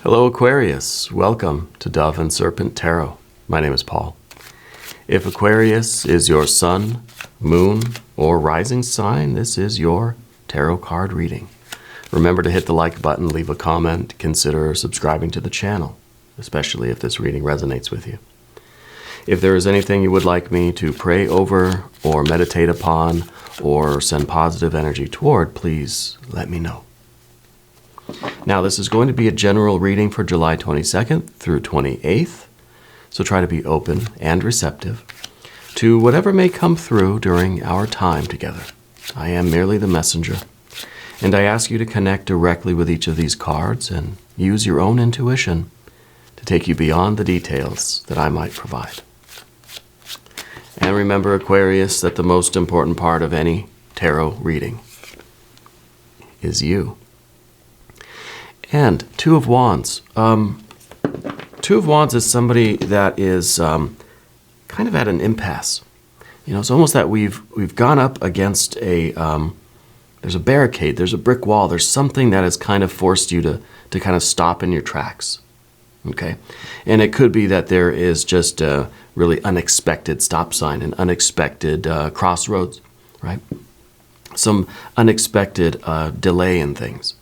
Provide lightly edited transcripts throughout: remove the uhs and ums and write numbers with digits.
Hello Aquarius, welcome to Dove and Serpent Tarot. My name is Paul. If Aquarius is your sun, moon, or rising sign, this is your tarot card reading. Remember to hit the like button, leave a comment, consider subscribing to the channel, especially if this reading resonates with you. If there is anything you would like me to pray over or meditate upon or send positive energy toward, please let me know. Now, this is going to be a general reading for July 22nd through 28th, so try to be open and receptive to whatever may come through during our time together. I am merely the messenger, and I ask you to connect directly with each of these cards and use your own intuition to take you beyond the details that I might provide. And remember, Aquarius, that the most important part of any tarot reading is you. And Two of Wands. Two of Wands is somebody that is kind of at an impasse. You know, it's almost that we've gone up against there's a barricade, there's a brick wall, there's something that has kind of forced you to kind of stop in your tracks. Okay? And it could be that there is just a really unexpected stop sign, an unexpected crossroads, right? Some unexpected delay in things.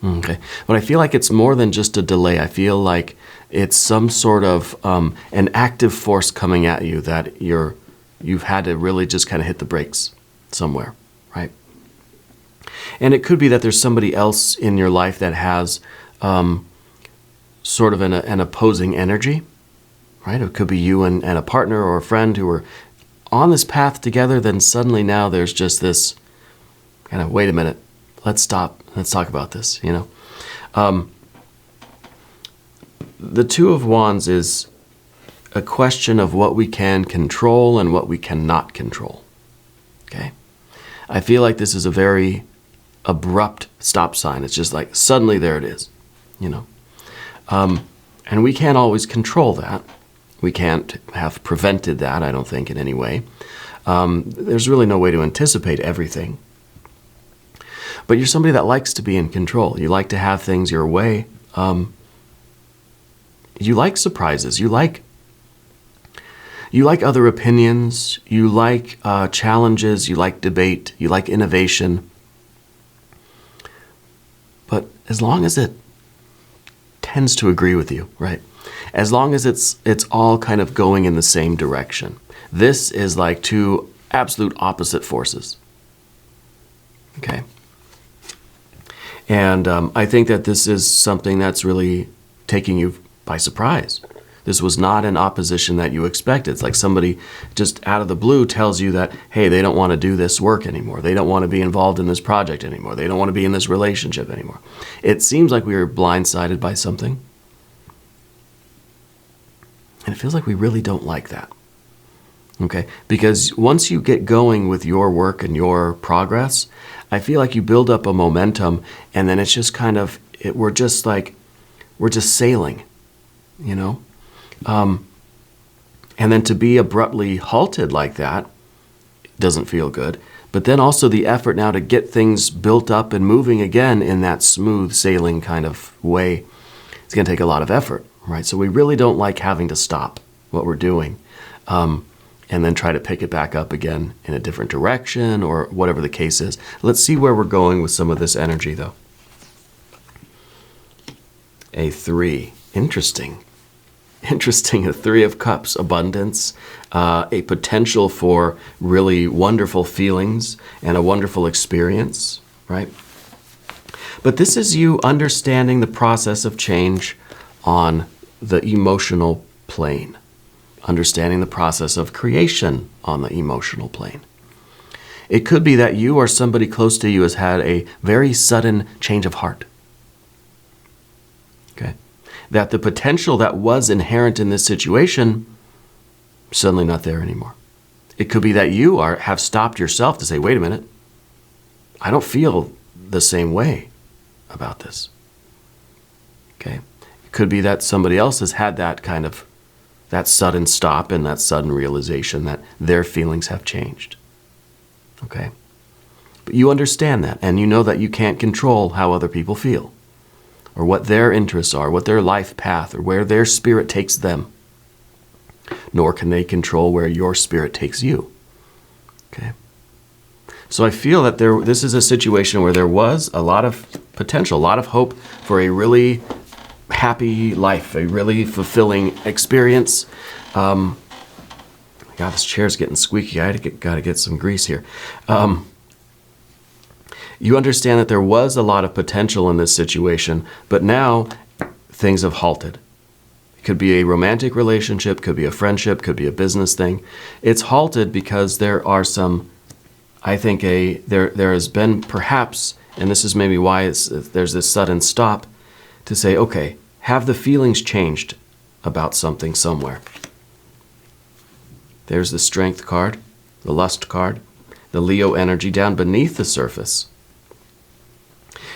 Okay, but I feel like it's more than just a delay. I feel like it's some sort of an active force coming at you that you've had to really just kind of hit the brakes somewhere, right? And it could be that there's somebody else in your life that has sort of an opposing energy, right? It could be you and a partner or a friend who are on this path together, then suddenly now there's just this kind of, wait a minute, let's stop. Let's talk about this, you know. The Two of Wands is a question of what we can control and what we cannot control, okay? I feel like this is a very abrupt stop sign. It's just like suddenly there it is, you know. And we can't always control that. We can't have prevented that, I don't think, in any way. There's really no way to anticipate everything. But you're somebody that likes to be in control. You like to have things your way. You like surprises. You like other opinions. You like challenges. You like debate. You like innovation. But as long as it tends to agree with you, right? As long as it's all kind of going in the same direction. This is like two absolute opposite forces. Okay? And I think that this is something that's really taking you by surprise. This was not an opposition that you expected. It's like somebody just out of the blue tells you that, hey, they don't want to do this work anymore. They don't want to be involved in this project anymore. They don't want to be in this relationship anymore. It seems like we were blindsided by something. And it feels like we really don't like that. Okay? Because once you get going with your work and your progress, I feel like you build up a momentum, and then it's just kind of, we're just sailing, you know? And then to be abruptly halted like that doesn't feel good. But then also the effort now to get things built up and moving again in that smooth sailing kind of way, it's going to take a lot of effort, right? So we really don't like having to stop what we're doing. And then try to pick it back up again in a different direction or whatever the case is. Let's see where we're going with some of this energy, though. A 3. Interesting. Interesting. A 3 of Cups. Abundance. A potential for really wonderful feelings and a wonderful experience, right? But this is you understanding the process of change on the emotional plane. Understanding the process of creation on the emotional plane. It could be that you or somebody close to you has had a very sudden change of heart. Okay? That the potential that was inherent in this situation suddenly not there anymore. It could be that you have stopped yourself to say, wait a minute, I don't feel the same way about this. Okay? It could be that somebody else has had that kind of that sudden stop and that sudden realization that their feelings have changed. Okay? But you understand that, and you know that you can't control how other people feel. or what their interests are, what their life path, or where their spirit takes them. Nor can they control where your spirit takes you. Okay? So I feel that this is a situation where there was a lot of potential, a lot of hope for a really happy life, a really fulfilling experience. God, this chair's getting squeaky. I got to get some grease here. You understand that there was a lot of potential in this situation, but now things have halted. It could be a romantic relationship, could be a friendship, could be a business thing. It's halted because there are some, I think there has been perhaps, and this is maybe why there's this sudden stop, to say, okay, have the feelings changed about something somewhere? There's the Strength card, the Lust card, the Leo energy down beneath the surface.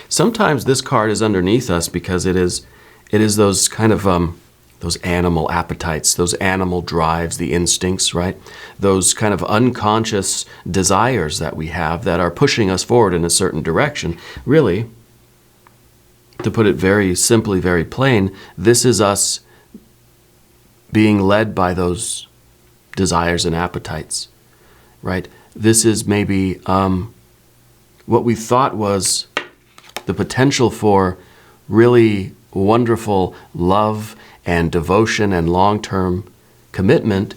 Sometimes this card is underneath us because it is those kind of those animal appetites, those animal drives, the instincts, right? Those kind of unconscious desires that we have that are pushing us forward in a certain direction. Really, to put it very simply, very plain, this is us being led by those desires and appetites, right? This is maybe what we thought was the potential for really wonderful love and devotion and long-term commitment.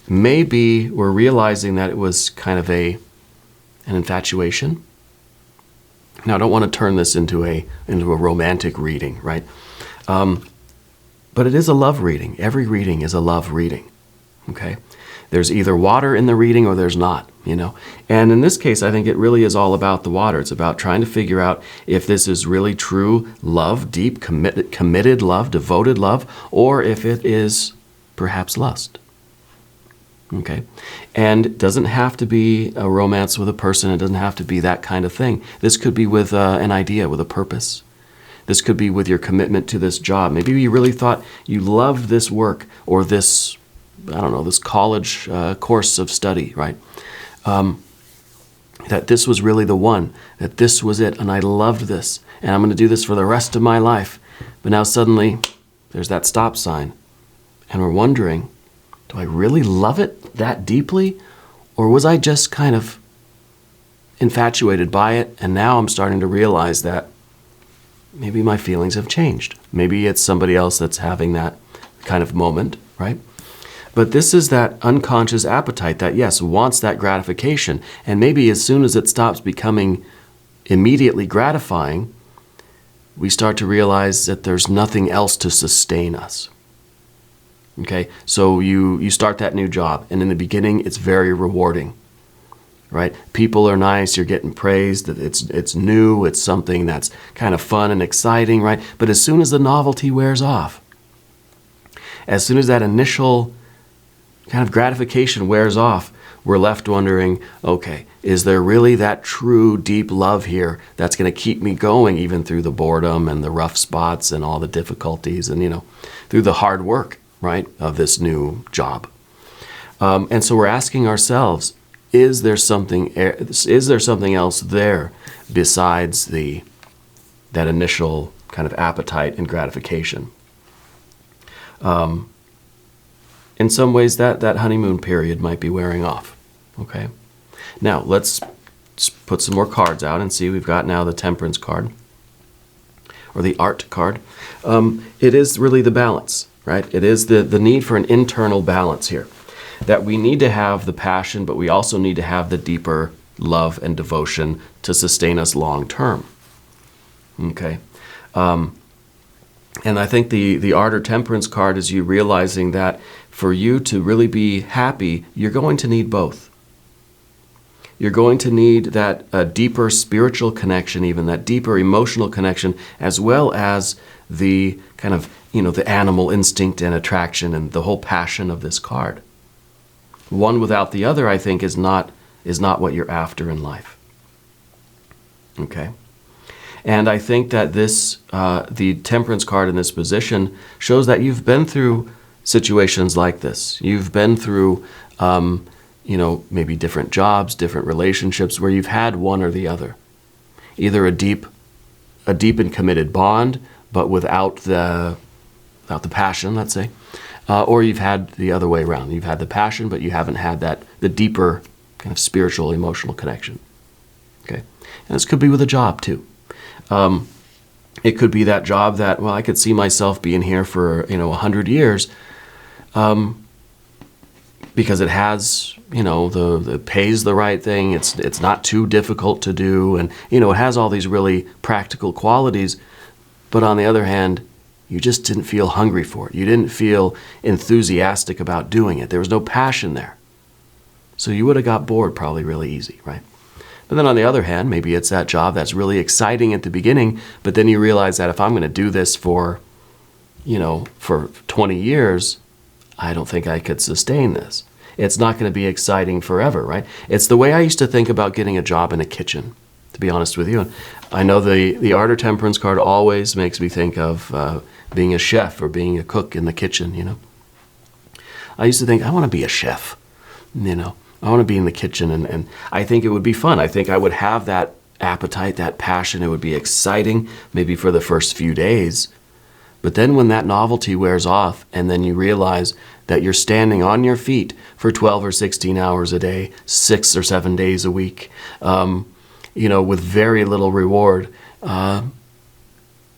Maybe we're realizing that it was kind of an infatuation. Now, I don't want to turn this into a romantic reading, right? But it is a love reading. Every reading is a love reading, okay? There's either water in the reading or there's not, you know? And in this case, I think it really is all about the water. It's about trying to figure out if this is really true love, deep, committed love, devoted love, or if it is perhaps lust. Okay? And it doesn't have to be a romance with a person. It doesn't have to be that kind of thing. This could be with an idea, with a purpose. This could be with your commitment to this job. Maybe you really thought you loved this work or this, I don't know, this college course of study, right? That this was really the one, that this was it, and I loved this, and I'm going to do this for the rest of my life. But now suddenly, there's that stop sign, and we're wondering, do I really love it that deeply, or was I just kind of infatuated by it, and now I'm starting to realize that maybe my feelings have changed. Maybe it's somebody else that's having that kind of moment, right? But this is that unconscious appetite that, yes, wants that gratification. And maybe as soon as it stops becoming immediately gratifying, we start to realize that there's nothing else to sustain us. Okay? So you start that new job, and in the beginning, it's very rewarding, right? People are nice, you're getting praised, it's new, it's something that's kind of fun and exciting, right? But as soon as the novelty wears off, as soon as that initial kind of gratification wears off, we're left wondering, okay, is there really that true deep love here that's going to keep me going even through the boredom and the rough spots and all the difficulties and, you know, through the hard work, right, of this new job? And so we're asking ourselves, is there something else there besides that initial kind of appetite and gratification? In some ways, that honeymoon period might be wearing off, okay? Now, let's put some more cards out and see. We've got now the Temperance card, or the Art card. It is really the balance, right? It is the need for an internal balance here, that we need to have the passion, but we also need to have the deeper love and devotion to sustain us long term, okay? And I think the Art or Temperance card is you realizing that for you to really be happy, you're going to need both. You're going to need that deeper spiritual connection, even that deeper emotional connection, as well as the kind of, you know, the animal instinct and attraction and the whole passion of this card. One without the other, I think, is not what you're after in life. Okay? And I think that this, the Temperance card in this position shows that you've been through situations like this. You've been through, you know, maybe different jobs, different relationships where you've had one or the other. Either a deep and committed bond, but without the passion, let's say. Or you've had the other way around. You've had the passion, but you haven't had the deeper kind of spiritual, emotional connection. Okay, and this could be with a job too. It could be that job that, well, I could see myself being here for 100 years, because it has, the pays the right thing. It's not too difficult to do, and it has all these really practical qualities. But on the other hand, you just didn't feel hungry for it. You didn't feel enthusiastic about doing it. There was no passion there. So you would have got bored probably really easy, right? But then on the other hand, maybe it's that job that's really exciting at the beginning, but then you realize that if I'm going to do this for 20 years, I don't think I could sustain this. It's not going to be exciting forever, right? It's the way I used to think about getting a job in a kitchen, to be honest with you. And I know the Art or Temperance card always makes me think of being a chef or being a cook in the kitchen, I used to think, I want to be a chef, I want to be in the kitchen, and I think it would be fun. I think I would have that appetite, that passion. It would be exciting maybe for the first few days. But then when that novelty wears off and then you realize that you're standing on your feet for 12 or 16 hours a day, 6 or 7 days a week, with very little reward,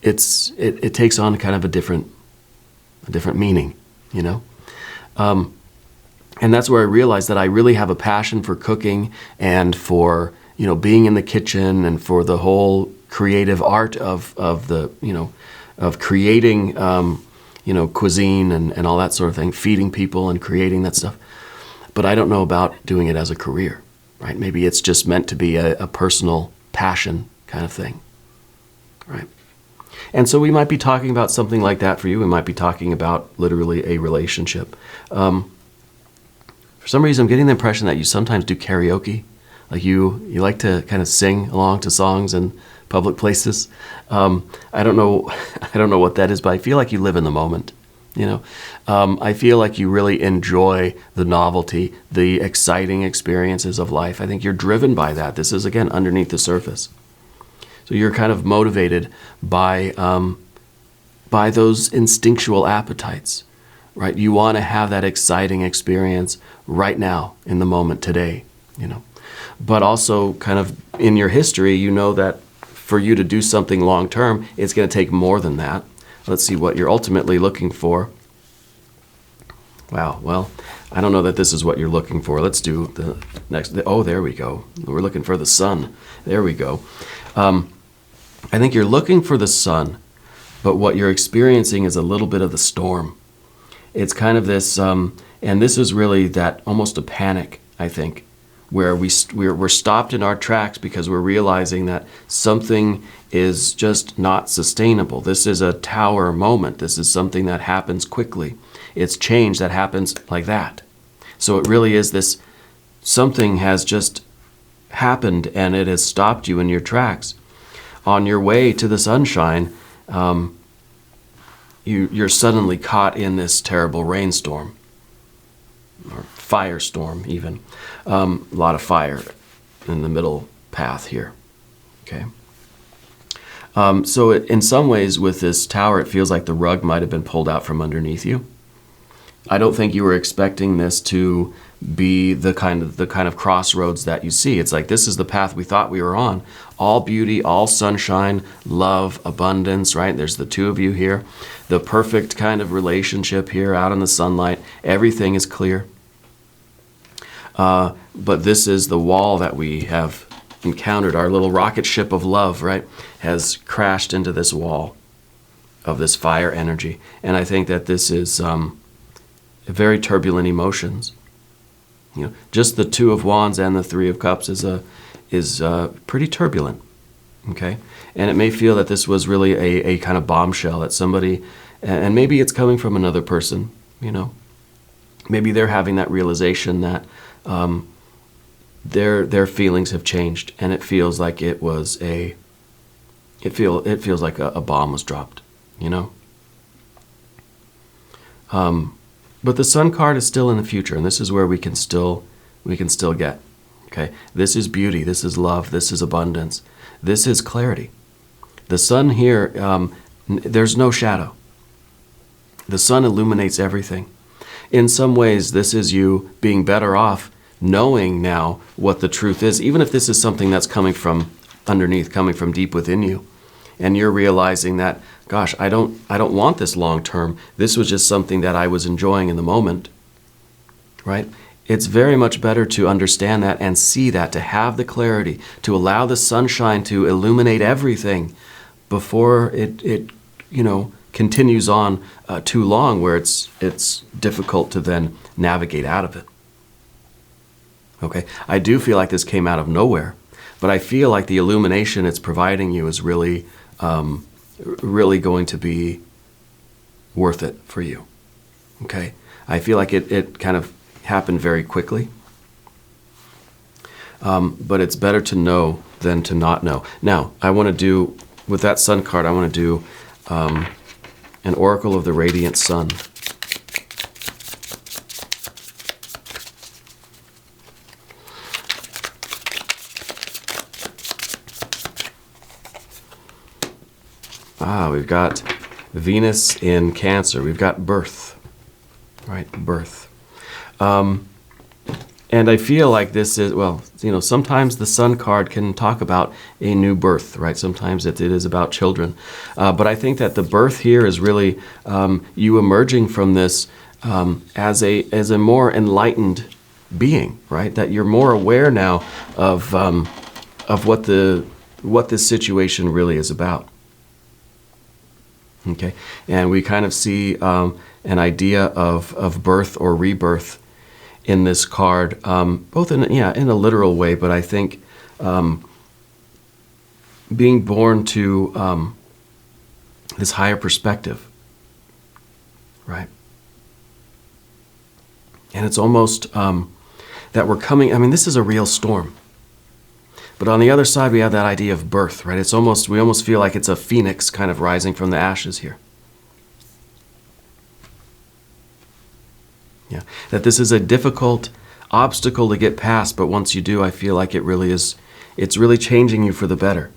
it takes on kind of a different meaning, And that's where I realized that I really have a passion for cooking and for, being in the kitchen and for the whole creative art of creating, cuisine and all that sort of thing, feeding people and creating that stuff. But I don't know about doing it as a career, right? Maybe it's just meant to be a personal passion kind of thing, right? And so we might be talking about something like that for you. We might be talking about literally a relationship. For some reason, I'm getting the impression that you sometimes do karaoke. Like you like to kind of sing along to songs in public places. I don't know what that is, but I feel like you live in the moment. I feel like you really enjoy the novelty, the exciting experiences of life. I think you're driven by that. This is, again, underneath the surface. So you're kind of motivated by those instinctual appetites, right? You want to have that exciting experience right now, in the moment, today, But also kind of in your history, that for you to do something long term, it's going to take more than that. Let's see what you're ultimately looking for. Wow, well, I don't know that this is what you're looking for. Let's do the next. Oh, there we go. We're looking for the sun. There we go. I think you're looking for the sun, but what you're experiencing is a little bit of the storm. It's kind of this, and this is really that almost a panic, I think, where we're stopped in our tracks because we're realizing that something is just not sustainable. This is a tower moment. This is something that happens quickly. It's change that happens like that. So it really is this, something has just happened and it has stopped you in your tracks. On your way to the sunshine, you're suddenly caught in this terrible rainstorm, or firestorm even. A lot of fire in the middle path here. Okay. So in some ways with this tower, it feels like the rug might have been pulled out from underneath you. I don't think you were expecting this to be the kind of crossroads that you see. It's like, this is the path we thought we were on. All beauty, all sunshine, love, abundance, right? There's the two of you here. The perfect kind of relationship here out in the sunlight. Everything is clear. But this is the wall that we have encountered. Our little rocket ship of love, right, has crashed into this wall of this fire energy. And I think that this is very turbulent emotions. Just the Two of Wands and the Three of Cups is pretty turbulent. Okay, and it may feel that this was really a kind of bombshell that somebody, and maybe it's coming from another person. Maybe they're having that realization that their feelings have changed, and it feels like it was it feels like a bomb was dropped. But the Sun card is still in the future, and this is where we can still get. Okay, this is beauty, this is love, this is abundance, this is clarity. The Sun here There's no shadow. The sun illuminates everything. In some ways, this is you being better off knowing now what the truth is, even if this is something that's coming from underneath, coming from deep within you. And you're realizing that, gosh, I don't want this long term. This was just something that I was enjoying in the moment, right? It's very much better to understand that and see that, to have the clarity, to allow the sunshine to illuminate everything before it continues on too long, where it's difficult to then navigate out of it. Okay, I do feel like this came out of nowhere, but I feel like the illumination it's providing you is really going to be worth it for you. Okay, I feel like it kind of happened very quickly, but it's better to know than to not know. Now, I want to do, with that sun card, I want to do an Oracle of the Radiant Sun. We've got Venus in Cancer. We've got birth, right? Birth. And I feel like this is, sometimes the sun card can talk about a new birth, right? Sometimes it is about children. But I think that the birth here is really you emerging from this as a more enlightened being, right? That you're more aware now of what this situation really is about. Okay, and we kind of see an idea of birth or rebirth in this card, both in a literal way, but I think being born to this higher perspective, right? And it's almost that we're coming. I mean, this is a real storm. But on the other side, we have that idea of birth, right? We almost feel like it's a phoenix kind of rising from the ashes here. Yeah, that this is a difficult obstacle to get past, but once you do, I feel like it really is, it's really changing you for the better.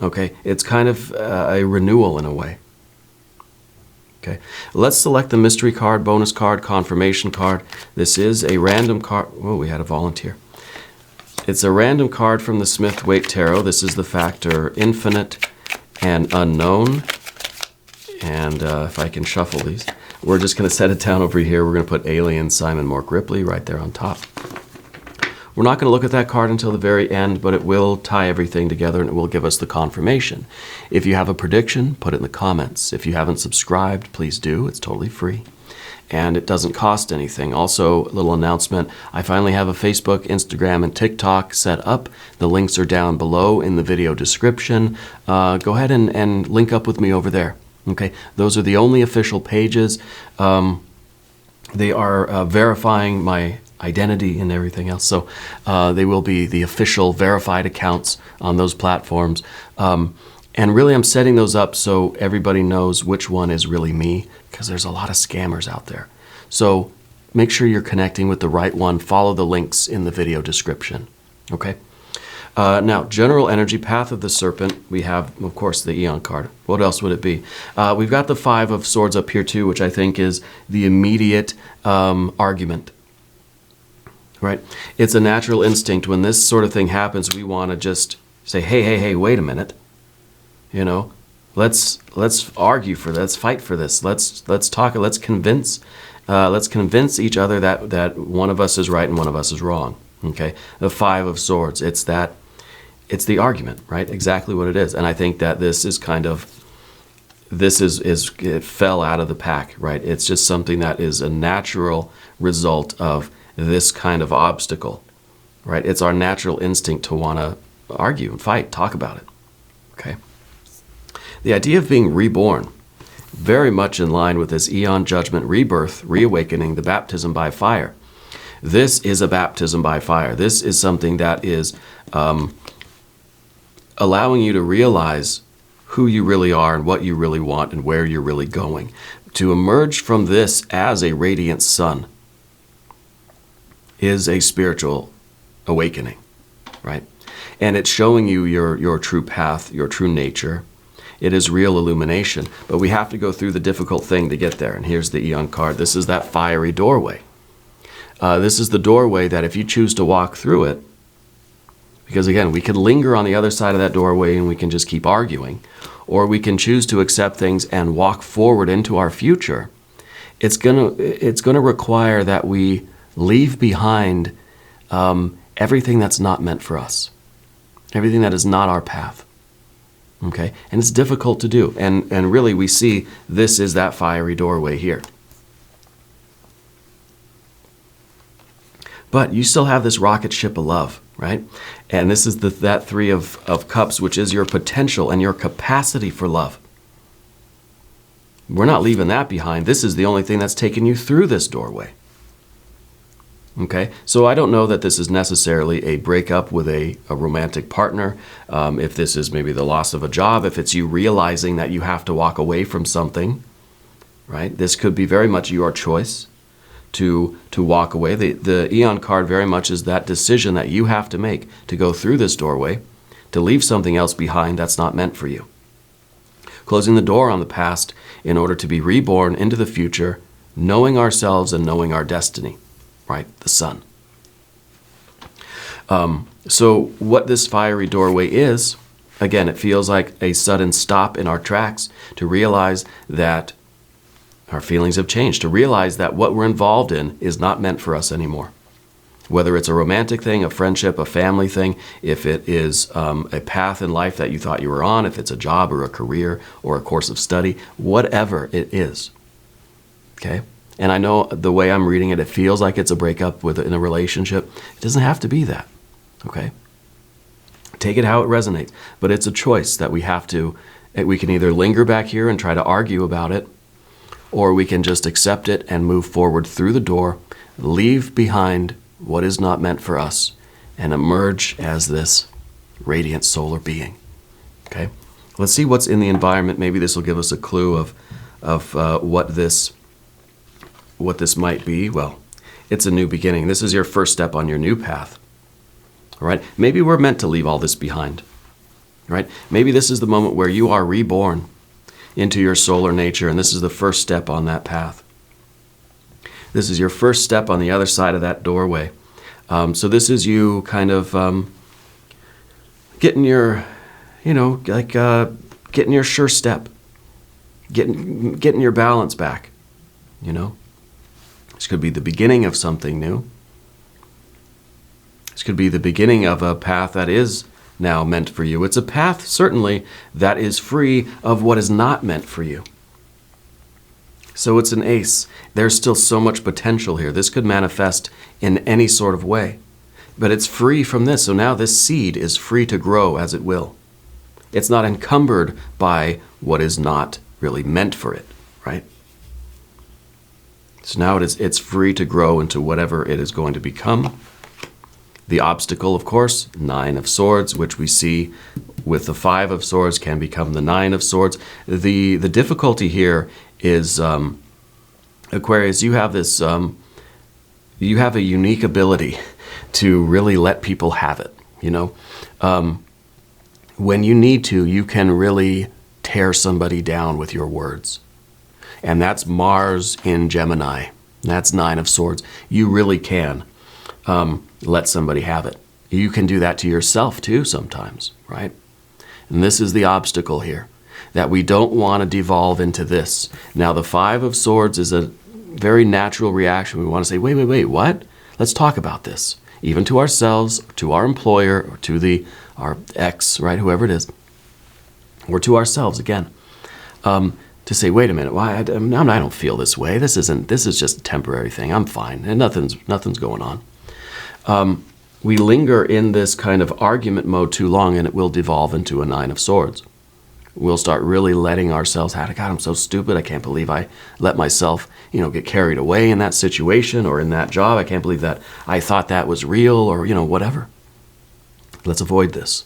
Okay, it's kind of a renewal in a way. Okay, let's select the mystery card, bonus card, confirmation card. This is a random card. Oh, we had a volunteer. It's a random card from the Smith-Waite Tarot. This is the factor infinite and unknown. And if I can shuffle these, we're just going to set it down over here. We're going to put Alien Simon Mork Ripley right there on top. We're not going to look at that card until the very end, but it will tie everything together and it will give us the confirmation. If you have a prediction, put it in the comments. If you haven't subscribed, please do. It's totally free. And it doesn't cost anything. Also, a little announcement, I finally have a Facebook, Instagram, and TikTok set up. The links are down below in the video description. Go ahead and link up with me over there. Okay, those are the only official pages. They are verifying my identity and everything else. So they will be the official verified accounts on those platforms. And really, I'm setting those up so everybody knows which one is really me, because there's a lot of scammers out there. So make sure you're connecting with the right one. Follow the links in the video description. Okay? Now, general energy, path of the serpent. We have, of course, the Eon card. What else would it be? We've got the Five of Swords up here, too, which I think is the immediate argument. Right? It's a natural instinct. When this sort of thing happens, we want to just say, hey, wait a minute. You know, let's argue for this. Let's fight for this. Let's talk. Let's convince each other that one of us is right and one of us is wrong. Okay, the Five of Swords. It's the argument, right? Exactly what it is. And I think that this is it fell out of the pack, right? It's just something that is a natural result of this kind of obstacle, right? It's our natural instinct to want to argue and fight, talk about it. Okay. The idea of being reborn, very much in line with this eon judgment, rebirth, reawakening, the baptism by fire. This is a baptism by fire. This is something that is allowing you to realize who you really are and what you really want and where you're really going. To emerge from this as a radiant sun is a spiritual awakening, right? And it's showing you your true path, your true nature. It is real illumination. But we have to go through the difficult thing to get there. And here's the Aeon card. This is that fiery doorway. This is the doorway that if you choose to walk through it, because again, we could linger on the other side of that doorway and we can just keep arguing, or we can choose to accept things and walk forward into our future. It's gonna require that we leave behind everything that's not meant for us, everything that is not our path. Okay, and it's difficult to do, and really we see this is that fiery doorway here. But you still have this rocket ship of love, right? And this is that Three of Cups, which is your potential and your capacity for love. We're not leaving that behind. This is the only thing that's taken you through this doorway. Okay, so I don't know that this is necessarily a breakup with a romantic partner. If this is maybe the loss of a job, if it's you realizing that you have to walk away from something, right? This could be very much your choice to walk away. The Aeon card very much is that decision that you have to make to go through this doorway, to leave something else behind that's not meant for you. Closing the door on the past in order to be reborn into the future, knowing ourselves and knowing our destiny, right? The sun. So what this fiery doorway is, again, it feels like a sudden stop in our tracks to realize that our feelings have changed, to realize that what we're involved in is not meant for us anymore. Whether it's a romantic thing, a friendship, a family thing, if it is a path in life that you thought you were on, if it's a job or a career or a course of study, whatever it is. Okay? And I know the way I'm reading it, it feels like it's a breakup in a relationship. It doesn't have to be that. Okay? Take it how it resonates. But it's a choice that we can either linger back here and try to argue about it, or we can just accept it and move forward through the door, leave behind what is not meant for us, and emerge as this radiant solar being. Okay? Let's see what's in the environment. Maybe this will give us a clue of what this might be. Well, it's a new beginning. This is your first step on your new path. All right? Maybe we're meant to leave all this behind. Right? Maybe this is the moment where you are reborn into your solar nature, and this is the first step on that path. This is your first step on the other side of that doorway. So this is you kind of getting your, getting your sure step, getting your balance back, This could be the beginning of something new. This could be the beginning of a path that is now meant for you. It's a path, certainly, that is free of what is not meant for you. So it's an ace. There's still so much potential here. This could manifest in any sort of way. But it's free from this. So now this seed is free to grow as it will. It's not encumbered by what is not really meant for it, right? So now it's free to grow into whatever it is going to become. The obstacle, of course, 9 of Swords, which we see with the 5 of Swords can become the 9 of Swords. The difficulty here is, Aquarius, you have this, you have a unique ability to really let people have it, When you need to, you can really tear somebody down with your words. And that's Mars in Gemini. That's 9 of Swords. You really can let somebody have it. You can do that to yourself too sometimes, right? And this is the obstacle here, that we don't want to devolve into this. Now, the 5 of Swords is a very natural reaction. We want to say, wait, what? Let's talk about this. Even to ourselves, to our employer, or to our ex, right, whoever it is, or to ourselves again, to say, wait a minute, why? I don't feel this way. This is just a temporary thing. I'm fine, and nothing's going on. We linger in this kind of argument mode too long, and it will devolve into a 9 of Swords. We'll start really letting ourselves, God, I'm so stupid. I can't believe I let myself, get carried away in that situation or in that job. I can't believe that I thought that was real or, whatever. Let's avoid this.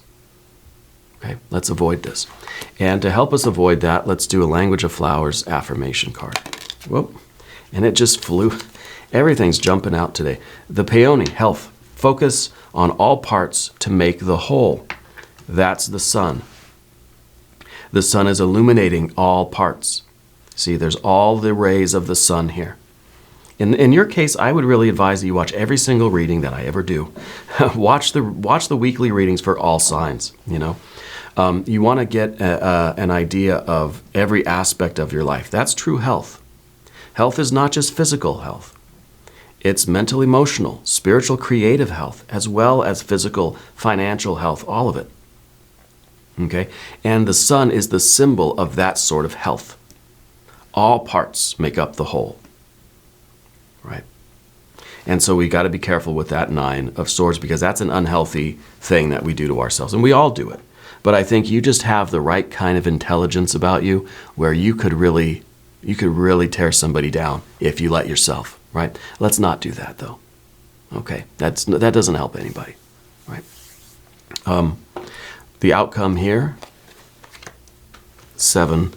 Okay, let's avoid this. And to help us avoid that, let's do a Language of Flowers affirmation card. Whoop. And it just flew. Everything's jumping out today. The Peony, health. Focus on all parts to make the whole. That's the sun. The sun is illuminating all parts. See, there's all the rays of the sun here. In your case, I would really advise that you watch every single reading that I ever do. watch the weekly readings for all signs, you know. You want to get an idea of every aspect of your life. That's true health. Health is not just physical health. It's mental, emotional, spiritual, creative health, as well as physical, financial health, all of it. Okay? And the sun is the symbol of that sort of health. All parts make up the whole. Right? And so we got to be careful with that 9 of Swords, because that's an unhealthy thing that we do to ourselves. And we all do it. But I think you just have the right kind of intelligence about you where you could really tear somebody down if you let yourself, right? Let's not do that, though. Okay, that doesn't help anybody, right? The outcome here, 7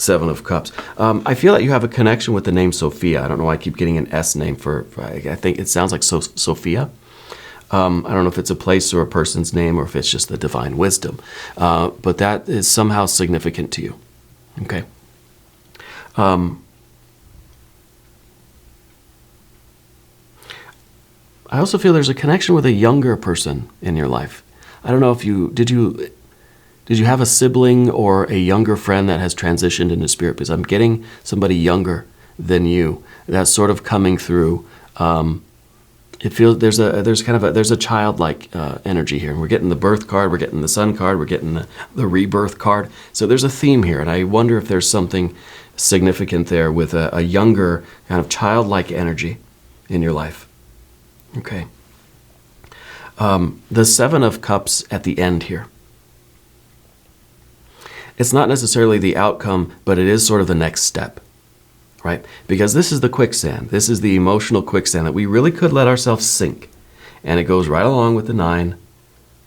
of Cups. I feel that you have a connection with the name Sophia. I don't know why I keep getting an S name for I think it sounds like Sophia. I don't know if it's a place or a person's name or if it's just the divine wisdom. But that is somehow significant to you. Okay. I also feel there's a connection with a younger person in your life. I don't know if did you have a sibling or a younger friend that has transitioned into spirit? Because I'm getting somebody younger than you that's sort of coming through. It feels there's a childlike energy here, and we're getting the birth card, we're getting the sun card, we're getting the rebirth card. So there's a theme here, and I wonder if there's something significant there with a younger kind of childlike energy in your life. Okay. The 7 of Cups at the end here. It's not necessarily the outcome, but it is sort of the next step, right? Because this is the quicksand. This is the emotional quicksand that we really could let ourselves sink. And it goes right along with the 9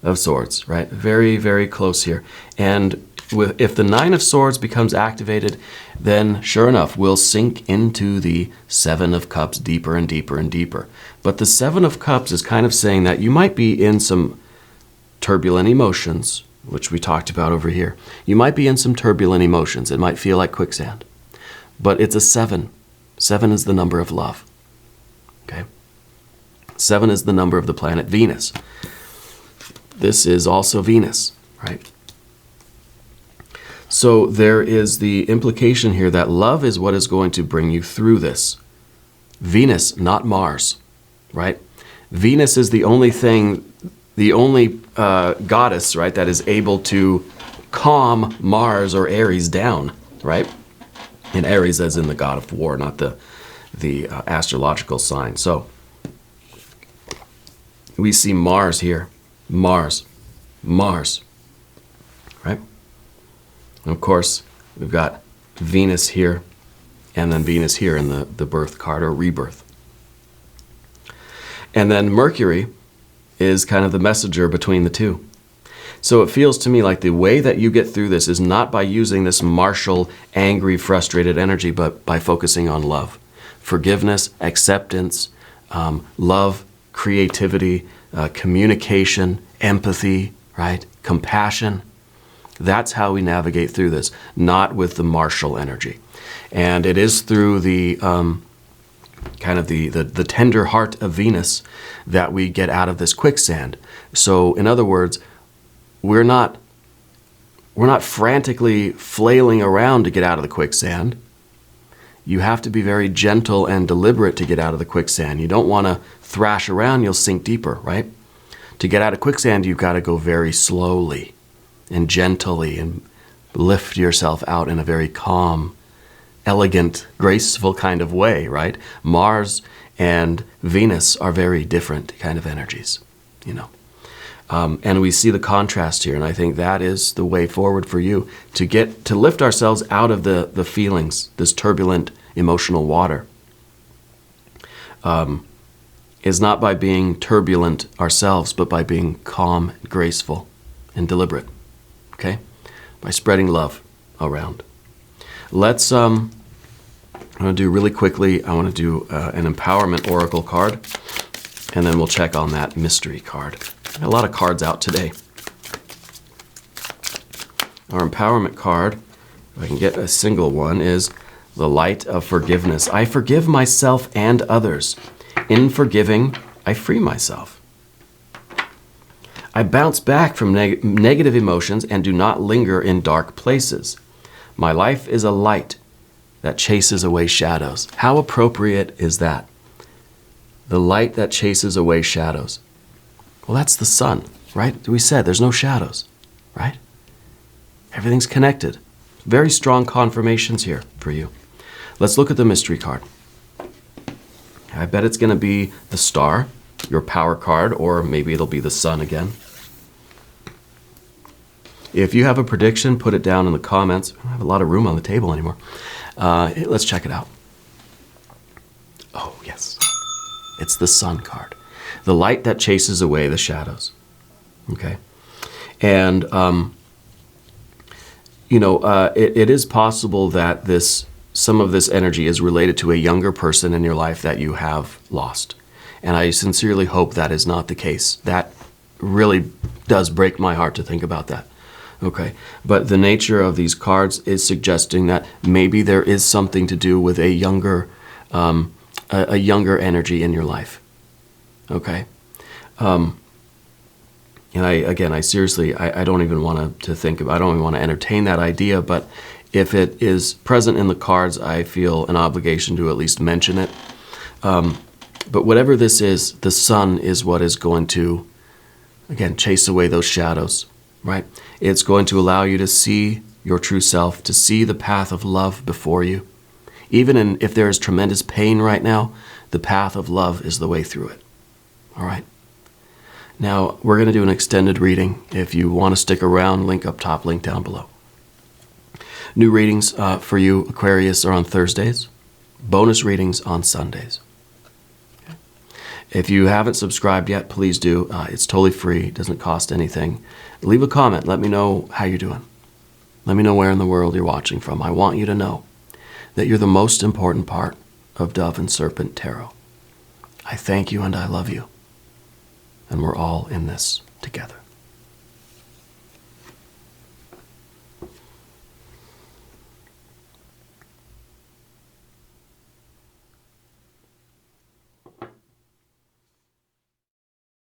of Swords, right? Very, very close here. And if the 9 of Swords becomes activated, then sure enough, we'll sink into the 7 of Cups deeper and deeper and deeper. But the 7 of Cups is kind of saying that you might be in some turbulent emotions, which we talked about over here. You might be in some turbulent emotions. It might feel like quicksand. But it's a 7. 7 is the number of love. Okay? 7 is the number of the planet Venus. This is also Venus, right? So there is the implication here that love is what is going to bring you through this. Venus, not Mars, right? Venus is the only goddess, right, that is able to calm Mars or Aries down, right? And Aries as in the god of war, not the astrological sign. So we see Mars here. Mars, right? And of course, we've got Venus here, and then Venus here in the birth card or rebirth. And then Mercury is kind of the messenger between the two. So it feels to me like the way that you get through this is not by using this martial, angry, frustrated energy, but by focusing on love. Forgiveness, acceptance, love, creativity, communication, empathy, right? Compassion. That's how we navigate through this, not with the martial energy. And it is through the kind of the tender heart of Venus that we get out of this quicksand. So in other words, we're not frantically flailing around to get out of the quicksand. You have to be very gentle and deliberate to get out of the quicksand. You don't want to thrash around, you'll sink deeper, right? To get out of quicksand, you've got to go very slowly and gently and lift yourself out in a very calm, elegant, graceful kind of way, right? Mars and Venus are very different kind of energies, you know. And we see the contrast here, and I think that is the way forward for you to lift ourselves out of the feelings, this turbulent emotional water. Is not by being turbulent ourselves, but by being calm, and graceful, and deliberate. Okay? By spreading love around. Let's, I'm going to do really quickly, I want to do an empowerment oracle card, and then we'll check on that mystery card. A lot of cards out today. Our empowerment card, if I can get a single one, is the light of forgiveness. I forgive myself and others. In forgiving, I free myself. I bounce back from negative emotions and do not linger in dark places. My life is a light that chases away shadows. How appropriate is that? The light that chases away shadows. Well, that's the sun, right? We said there's no shadows, right? Everything's connected. Very strong confirmations here for you. Let's look at the mystery card. I bet it's going to be the star, your power card, or maybe it'll be the sun again. If you have a prediction, put it down in the comments. I don't have a lot of room on the table anymore. Let's check it out. Oh, yes. It's the sun card. The light that chases away the shadows. Okay? And, it is possible that some of this energy is related to a younger person in your life that you have lost. And I sincerely hope that is not the case. That really does break my heart to think about that. Okay, but the nature of these cards is suggesting that maybe there is something to do with a younger energy in your life. Okay, and I seriously don't even want to think about. I don't even want to entertain that idea. But if it is present in the cards, I feel an obligation to at least mention it. But whatever this is, the sun is what is going to, again, chase away those shadows. Right? It's going to allow you to see your true self, to see the path of love before you. Even if there is tremendous pain right now, the path of love is the way through it. All right? Now, we're going to do an extended reading. If you want to stick around, link up top, link down below. New readings for you, Aquarius, are on Thursdays. Bonus readings on Sundays. Okay. If you haven't subscribed yet, please do. It's totally free. It doesn't cost anything. Leave a comment. Let me know how you're doing. Let me know where in the world you're watching from. I want you to know that you're the most important part of Dove and Serpent Tarot. I thank you and I love you. And we're all in this together.